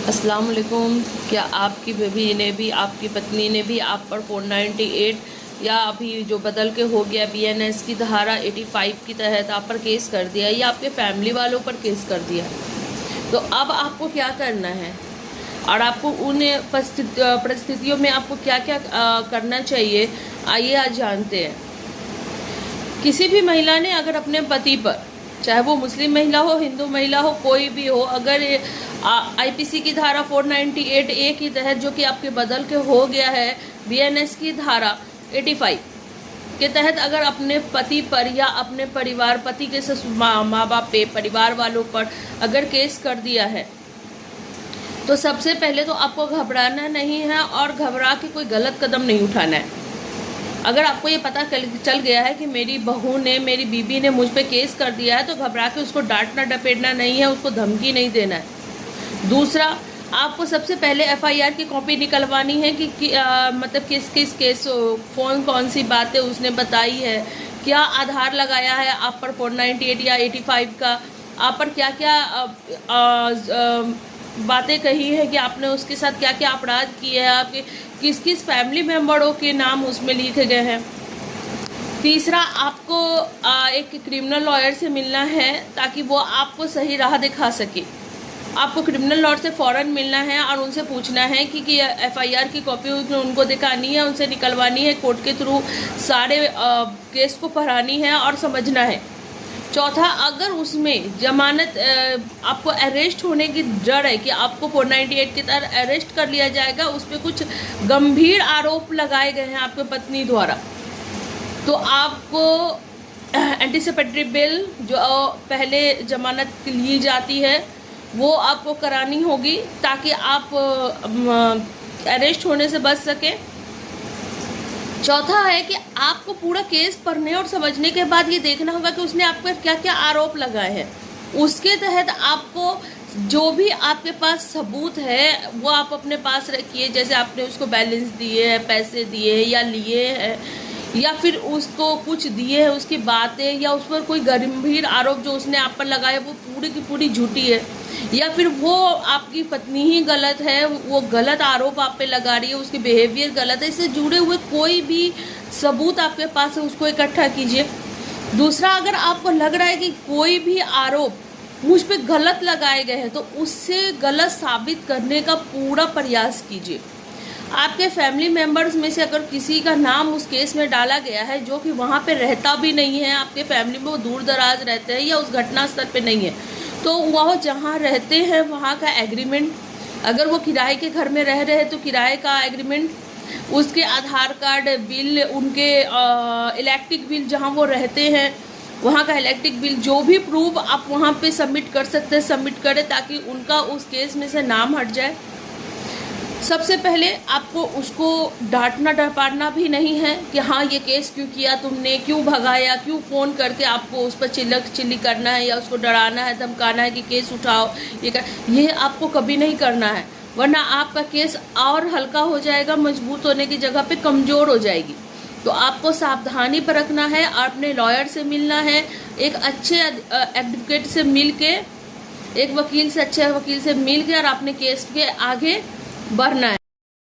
अस्सलाम वालेकुम। क्या आपकी बेबी ने भी, आपकी पत्नी ने भी आप पर 498 या अभी जो बदल के हो गया BNS की धारा 85 के तहत आप पर केस कर दिया या आपके फैमिली वालों पर केस कर दिया, तो अब आपको क्या करना है और आपको उन परिस्थितियों में आपको क्या क्या करना चाहिए, आइए आज जानते हैं। किसी भी महिला ने अगर अपने पति पर, चाहे वो मुस्लिम महिला हो, हिंदू महिला हो, कोई भी हो, अगर IPC की धारा 498A के तहत जो कि आपके बदल के हो गया है BNS की धारा 85 के तहत अगर अपने पति पर या अपने परिवार, पति के माँ बाप पे, परिवार वालों पर अगर केस कर दिया है, तो सबसे पहले तो आपको घबराना नहीं है और घबरा के कोई गलत कदम नहीं उठाना है। अगर आपको ये पता चल गया है कि मेरी बहू ने, मेरी बीबी ने मुझ पे केस कर दिया है, तो घबरा के उसको डांटना डपेटना नहीं है, उसको धमकी नहीं देना है। दूसरा, आपको सबसे पहले FIR की कॉपी निकलवानी है कि मतलब किस किस केस, कौन सी बातें उसने बताई है, क्या आधार लगाया है आप पर 498 या 85 का, आप पर क्या क्या बातें कही है कि आपने उसके साथ क्या क्या अपराध किए हैं, आपके किस किस फैमिली मेम्बरों के नाम उसमें लिखे गए हैं। तीसरा, आपको एक क्रिमिनल लॉयर से मिलना है ताकि वो आपको सही राह दिखा सके। आपको क्रिमिनल लॉयर से फ़ौरन मिलना है और उनसे पूछना है कि FIR की कॉपी उनको दिखानी है, उनसे निकलवानी है, कोर्ट के थ्रू सारे केस को पढ़ानी है और समझना है। चौथा, अगर उसमें जमानत, आपको अरेस्ट होने की डर है कि आपको 498 के तहत अरेस्ट कर लिया जाएगा, उस पर कुछ गंभीर आरोप लगाए गए हैं आपके पत्नी द्वारा, तो आपको एंटीसिपेटरी बेल जो पहले जमानत ली जाती है वो आपको करानी होगी ताकि आप अरेस्ट होने से बच सके। चौथा है कि आपको पूरा केस पढ़ने और समझने के बाद ये देखना होगा कि उसने आप पर क्या क्या आरोप लगाए हैं। उसके तहत आपको जो भी आपके पास सबूत है वो आप अपने पास रखिए, जैसे आपने उसको बैलेंस दिए हैं, पैसे दिए हैं या लिए हैं, या फिर उसको कुछ दिए हैं, उसकी बातें या उस पर कोई गंभीर आरोप जो उसने आप पर लगाए वो पूरी की पूरी झूठी है, या फिर वो आपकी पत्नी ही गलत है, वो गलत आरोप आप पे लगा रही है, उसकी बिहेवियर गलत है। इससे जुड़े हुए कोई भी सबूत आपके पास है उसको इकट्ठा कीजिए। दूसरा, अगर आपको लग रहा है कि कोई भी आरोप मुझ पे गलत लगाए गए हैं तो उससे गलत साबित करने का पूरा प्रयास कीजिए। आपके फैमिली मेम्बर्स में से अगर किसी का नाम उस केस में डाला गया है जो कि वहाँ पे रहता भी नहीं है, आपके फैमिली में वो दूर दराज रहते हैं या उस घटना स्थल पे नहीं है, तो वह जहाँ रहते हैं वहाँ का एग्रीमेंट, अगर वो किराए के घर में रह रहे हैं तो किराए का एग्रीमेंट, उसके आधार कार्ड, बिल, उनके इलेक्ट्रिक बिल जहाँ वो रहते हैं वहाँ का इलेक्ट्रिक बिल, जो भी प्रूफ आप वहाँ पे सबमिट कर सकते हैं सबमिट करें ताकि उनका उस केस में से नाम हट जाए। सबसे पहले आपको उसको डांटना डपाटना भी नहीं है कि हाँ ये केस क्यों किया तुमने, क्यों भगाया, क्यों फ़ोन करके आपको उस पर चिल्ली करना है या उसको डराना है, धमकाना है कि केस उठाओ, ये आपको कभी नहीं करना है, वरना आपका केस और हल्का हो जाएगा, मजबूत होने की जगह पे कमज़ोर हो जाएगी। तो आपको सावधानी पर रखना है, अपने लॉयर से मिलना है, एक अच्छे एडवोकेट से मिल के, एक वकील से, अच्छे वकील से मिल के और अपने केस के आगे बढ़ना है।